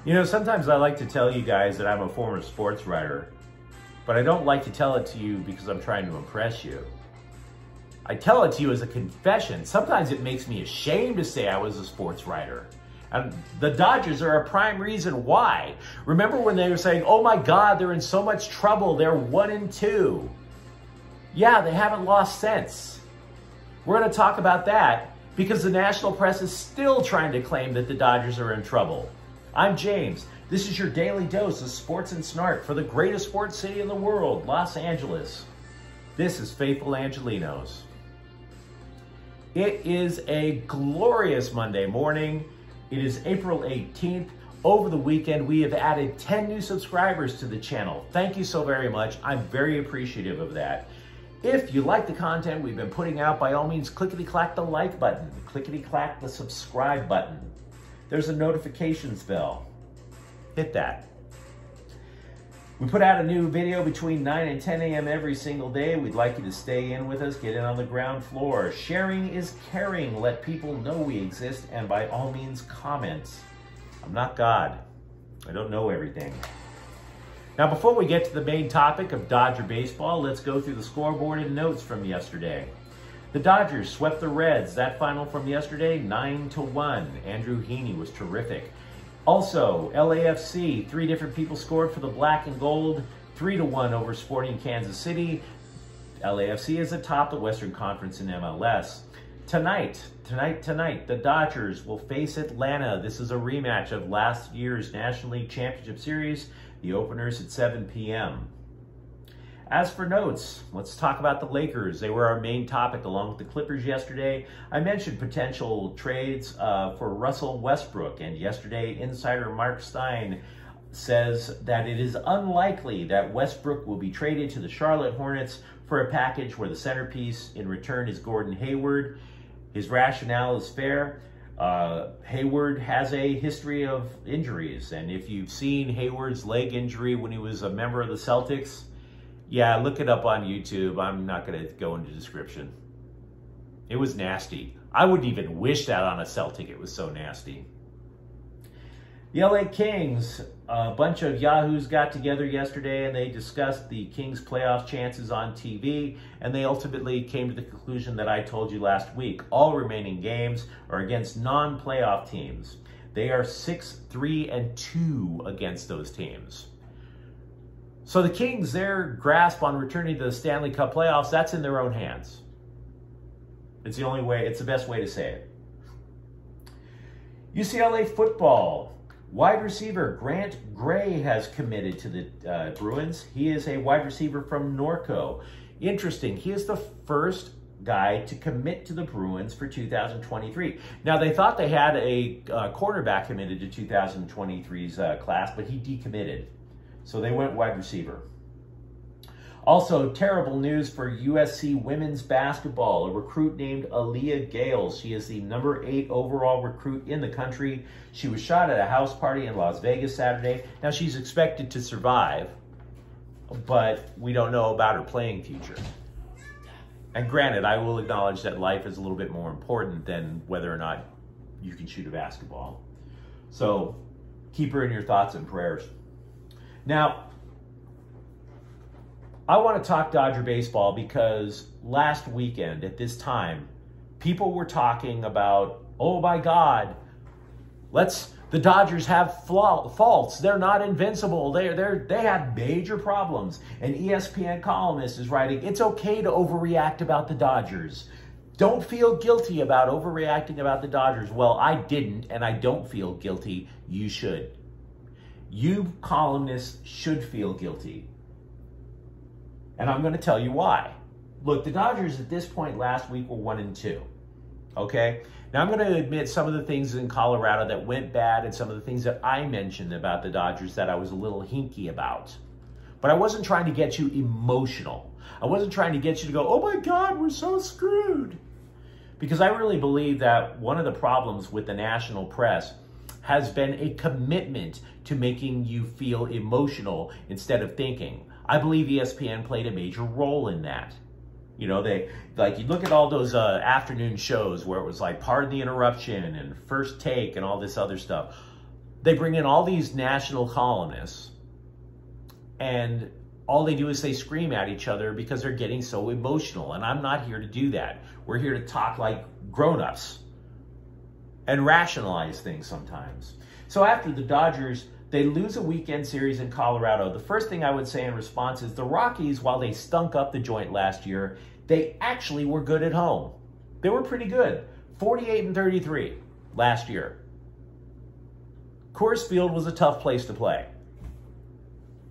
You know, sometimes I like to tell you guys that I'm a former sports writer, but I don't like to tell it to you because I'm trying to impress you. I tell it to you as a confession. Sometimes it makes me ashamed to say I was a sports writer. And the Dodgers are a prime reason why. Remember when they were saying, oh my God, they're in so much trouble. They're 1-2. Yeah, they haven't lost since. We're going to talk about that because the national press is still trying to claim that the Dodgers are in trouble. I'm James. This is your daily dose of sports and snark for the greatest sports city in the world, Los Angeles. This is Faithful Angelenos. It is a glorious Monday morning. It is April 18th. Over the weekend, we have added 10 new subscribers to the channel. Thank you so very much. I'm very appreciative of that. If you like the content we've been putting out, by all means, clickety-clack the like button. Clickety-clack the subscribe button. There's a notifications bell. Hit that. We put out a new video between 9 and 10 a.m. every single day. We'd like you to stay in with us, get in on the ground floor. Sharing is caring. Let people know we exist, and by all means, comment. I'm not God. I don't know everything. Now, before we get to the main topic of Dodger baseball, let's go through the scoreboard and notes from yesterday. The Dodgers swept the Reds. That final from yesterday, 9-1. Andrew Heaney was terrific. Also, LAFC, 3 different people scored for the black and gold, 3-1 over Sporting Kansas City. LAFC is atop the Western Conference in MLS. Tonight, the Dodgers will face Atlanta. This is a rematch of last year's National League Championship Series. The opener's at 7 p.m. As for notes, let's talk about the Lakers. They were our main topic along with the Clippers yesterday. I mentioned potential trades for Russell Westbrook, and yesterday insider Mark Stein says that it is unlikely that Westbrook will be traded to the Charlotte Hornets for a package where the centerpiece in return is Gordon Hayward. His rationale is fair. Hayward has a history of injuries, and if you've seen Hayward's leg injury when he was a member of the Celtics, yeah, look it up on YouTube. I'm not going to go into description. It was nasty. I wouldn't even wish that on a Celtic. It was so nasty. The LA Kings, a bunch of yahoos got together yesterday and they discussed the Kings playoff chances on TV, and they ultimately came to the conclusion that I told you last week. All remaining games are against non-playoff teams. They are 6-3-2 against those teams. So the Kings, their grasp on returning to the Stanley Cup playoffs, that's in their own hands. It's the only way, it's the best way to say it. UCLA football. Wide receiver Grant Gray has committed to the Bruins. He is a wide receiver from Norco. Interesting, he is the first guy to commit to the Bruins for 2023. Now, they thought they had a cornerback committed to 2023's class, but he decommitted. So they went wide receiver. Also, terrible news for USC women's basketball. A recruit named Aaliyah Gales. She is the number 8 overall recruit in the country. She was shot at a house party in Las Vegas Saturday. Now, she's expected to survive, but we don't know about her playing future. And granted, I will acknowledge that life is a little bit more important than whether or not you can shoot a basketball. So keep her in your thoughts and prayers. Now, I want to talk Dodger baseball because last weekend at this time, people were talking about, oh my God, the Dodgers have faults. They're not invincible. They have major problems. An ESPN columnist is writing, it's okay to overreact about the Dodgers. Don't feel guilty about overreacting about the Dodgers. Well, I didn't, and I don't feel guilty. You should. You columnists should feel guilty. And I'm going to tell you why. Look, the Dodgers at this point last week were 1-2. Okay? Now I'm going to admit some of the things in Colorado that went bad and some of the things that I mentioned about the Dodgers that I was a little hinky about. But I wasn't trying to get you emotional. I wasn't trying to get you to go, oh my God, we're so screwed. Because I really believe that one of the problems with the national press has been a commitment to making you feel emotional instead of thinking. I believe ESPN played a major role in that. You know, you look at all those afternoon shows where it was like Pardon the Interruption and First Take and all this other stuff. they bring in all these national columnists, and all they do is they scream at each other because they're getting so emotional. And I'm not here to do that. We're here to talk like grown-ups and rationalize things sometimes. So after the Dodgers, they lose a weekend series in Colorado. The first thing I would say in response is the Rockies, while they stunk up the joint last year, they actually were good at home. They were pretty good. 48-33 last year. Coors Field was a tough place to play.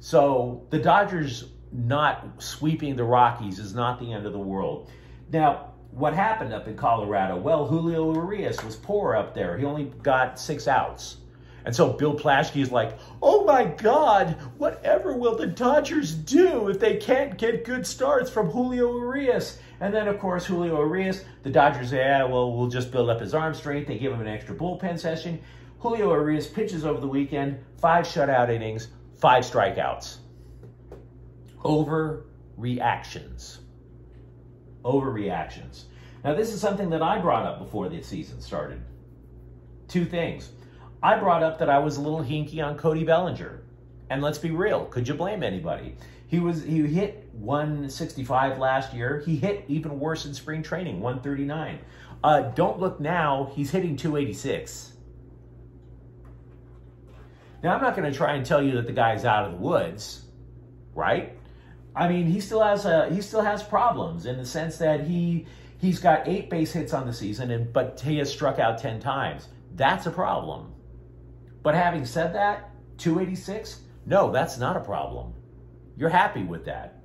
So the Dodgers not sweeping the Rockies is not the end of the world. Now, what happened up in Colorado? Well, Julio Urias was poor up there. He only got 6 outs. And so Bill Plaschke is like, oh my God, whatever will the Dodgers do if they can't get good starts from Julio Urias? And then, of course, Julio Urias, the Dodgers say, yeah, well, we'll just build up his arm strength. They give him an extra bullpen session. Julio Urias pitches over the weekend, 5 shutout innings, 5 strikeouts. Overreactions. Overreactions. Now, this is something that I brought up before the season started. 2 things. I brought up that I was a little hinky on Cody Bellinger. And let's be real, could you blame anybody? He hit 165 last year. He hit even worse in spring training, 139. Don't look now, he's hitting 286. Now, I'm not going to try and tell you that the guy's out of the woods, right? I mean, he still has problems in the sense that he's got 8 base hits on the season, but he has struck out 10 times. That's a problem. But having said that, 286, no, that's not a problem. You're happy with that.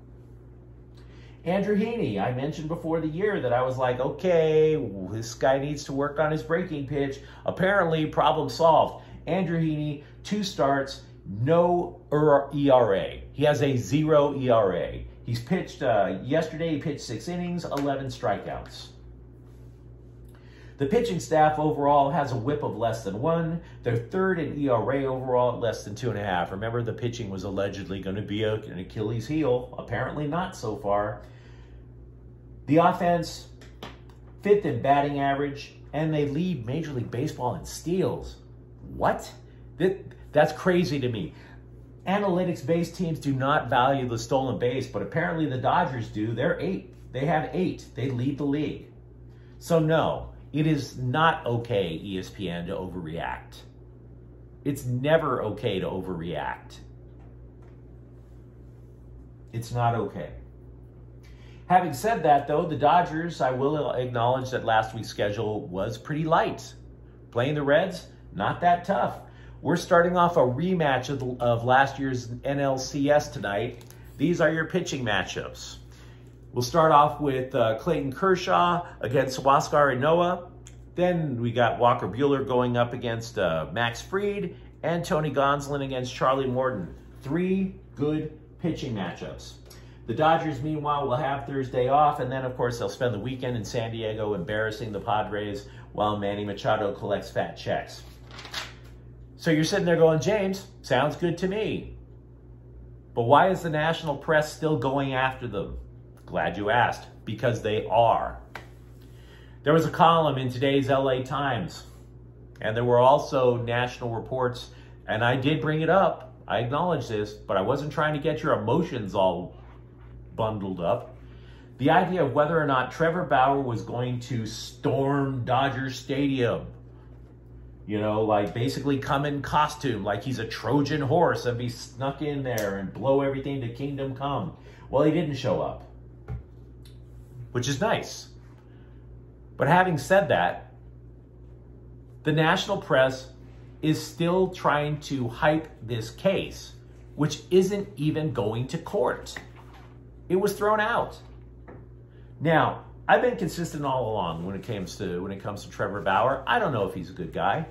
Andrew Heaney, I mentioned before the year that I was like, okay, this guy needs to work on his breaking pitch. Apparently, problem solved. Andrew Heaney, 2 starts, no ERA. He has a 0 ERA. He's pitched, yesterday he pitched 6 innings, 11 strikeouts. The pitching staff overall has a whip of less than 1. They're 3rd in ERA overall at less than 2.5. Remember, the pitching was allegedly going to be an Achilles heel. Apparently not so far. The offense, 5th in batting average, and they lead Major League Baseball in steals. What? That's crazy to me. Analytics-based teams do not value the stolen base, but apparently the Dodgers do. They're 8th. They have 8. They lead the league. So no, it is not okay, ESPN, to overreact. It's never okay to overreact. It's not okay. Having said that, though, the Dodgers, I will acknowledge that last week's schedule was pretty light. Playing the Reds, not that tough. We're starting off a rematch of last year's NLCS tonight. These are your pitching matchups. We'll start off with Clayton Kershaw against Huascar Ynoa. Then we got Walker Buehler going up against Max Fried, and Tony Gonsolin against Charlie Morton. 3 good pitching matchups. The Dodgers, meanwhile, will have Thursday off, and then, of course, they'll spend the weekend in San Diego embarrassing the Padres while Manny Machado collects fat checks. So you're sitting there going, James, sounds good to me. But why is the national press still going after them? Glad you asked, because they are. There was a column in today's LA Times, and there were also national reports, and I did bring it up. I acknowledge this, but I wasn't trying to get your emotions all bundled up. The idea of whether or not Trevor Bauer was going to storm Dodger Stadium. You know, like basically come in costume, like he's a Trojan horse and be snuck in there and blow everything to kingdom come. Well, he didn't show up, which is nice. But having said that, the national press is still trying to hype this case, which isn't even going to court. It was thrown out. Now, I've been consistent all along when it comes to Trevor Bauer. I don't know if he's a good guy.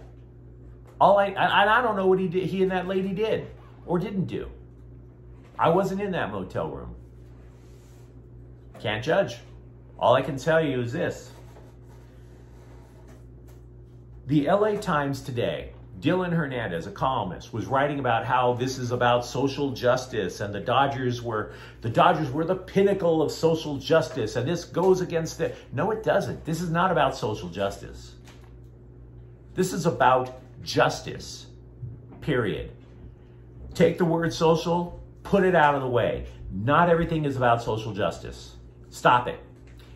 I don't know what he and that lady did or didn't do. I wasn't in that motel room. Can't judge. All I can tell you is this. The LA Times today, Dylan Hernandez, a columnist, was writing about how this is about social justice and the Dodgers were the pinnacle of social justice and this goes against the... No, it doesn't. This is not about social justice. This is about justice. period. Take the word social, put it out of the way. Not everything is about social justice. Stop it.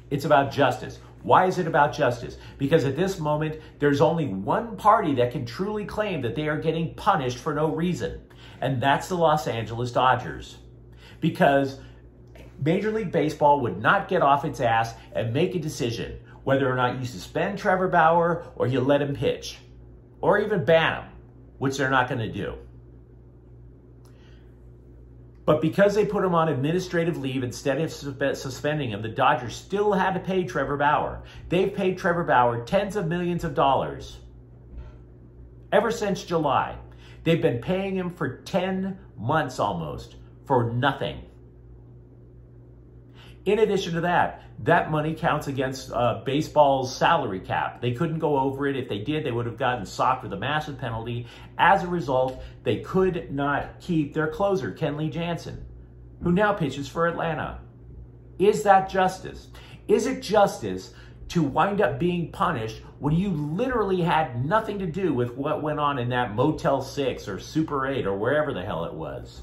It's about justice. Why is it about justice? Because at this moment, there's only one party that can truly claim that they are getting punished for no reason, and that's the Los Angeles Dodgers. Because Major League Baseball would not get off its ass and make a decision whether or not you suspend Trevor Bauer or you let him pitch, or even ban him, which they're not going to do. But because they put him on administrative leave instead of suspending him, the Dodgers still had to pay Trevor Bauer. They've paid Trevor Bauer tens of millions of dollars ever since July. They've been paying him for 10 months almost for nothing. In addition to that, that money counts against baseball's salary cap. They couldn't go over it. If they did, they would have gotten socked with a massive penalty. As a result, they could not keep their closer, Kenley Jansen, who now pitches for Atlanta. Is that justice? Is it justice to wind up being punished when you literally had nothing to do with what went on in that Motel 6 or Super 8 or wherever the hell it was?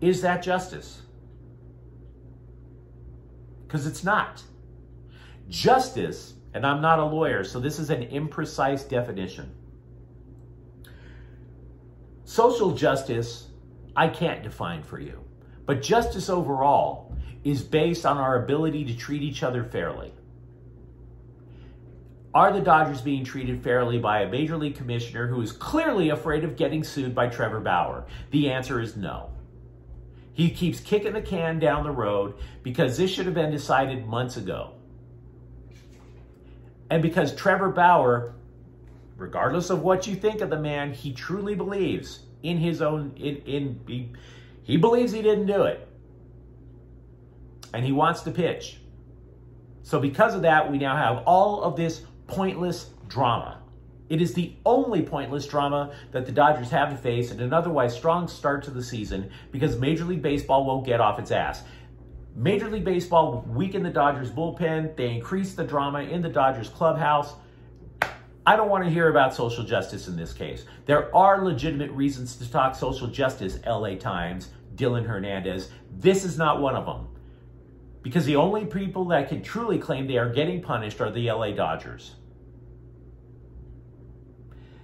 Is that justice? Because it's not. Justice, and I'm not a lawyer, so this is an imprecise definition. Social justice, I can't define for you. But justice overall is based on our ability to treat each other fairly. Are the Dodgers being treated fairly by a Major League Commissioner who is clearly afraid of getting sued by Trevor Bauer? The answer is no. He keeps kicking the can down the road because this should have been decided months ago. And because Trevor Bauer, regardless of what you think of the man, he truly believes in his own, he believes he didn't do it. And he wants to pitch. So because of that, we now have all of this pointless drama. It is the only pointless drama that the Dodgers have to face in an otherwise strong start to the season because Major League Baseball won't get off its ass. Major League Baseball weakened the Dodgers bullpen. They increased the drama in the Dodgers clubhouse. I don't want to hear about social justice in this case. There are legitimate reasons to talk social justice, LA Times, Dylan Hernandez. This is not one of them. Because the only people that can truly claim they are getting punished are the LA Dodgers.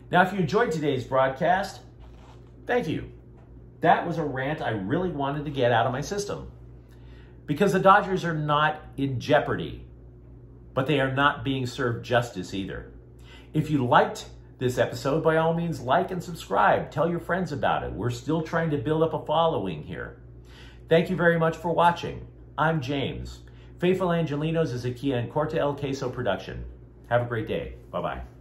Now, if you enjoyed today's broadcast, thank you. That was a rant I really wanted to get out of my system. Because the Dodgers are not in jeopardy, but they are not being served justice either. If you liked this episode, by all means, like and subscribe. Tell your friends about it. We're still trying to build up a following here. Thank you very much for watching. I'm James. Faithful Angelenos is a Kia and Corte El Queso production. Have a great day. Bye-bye.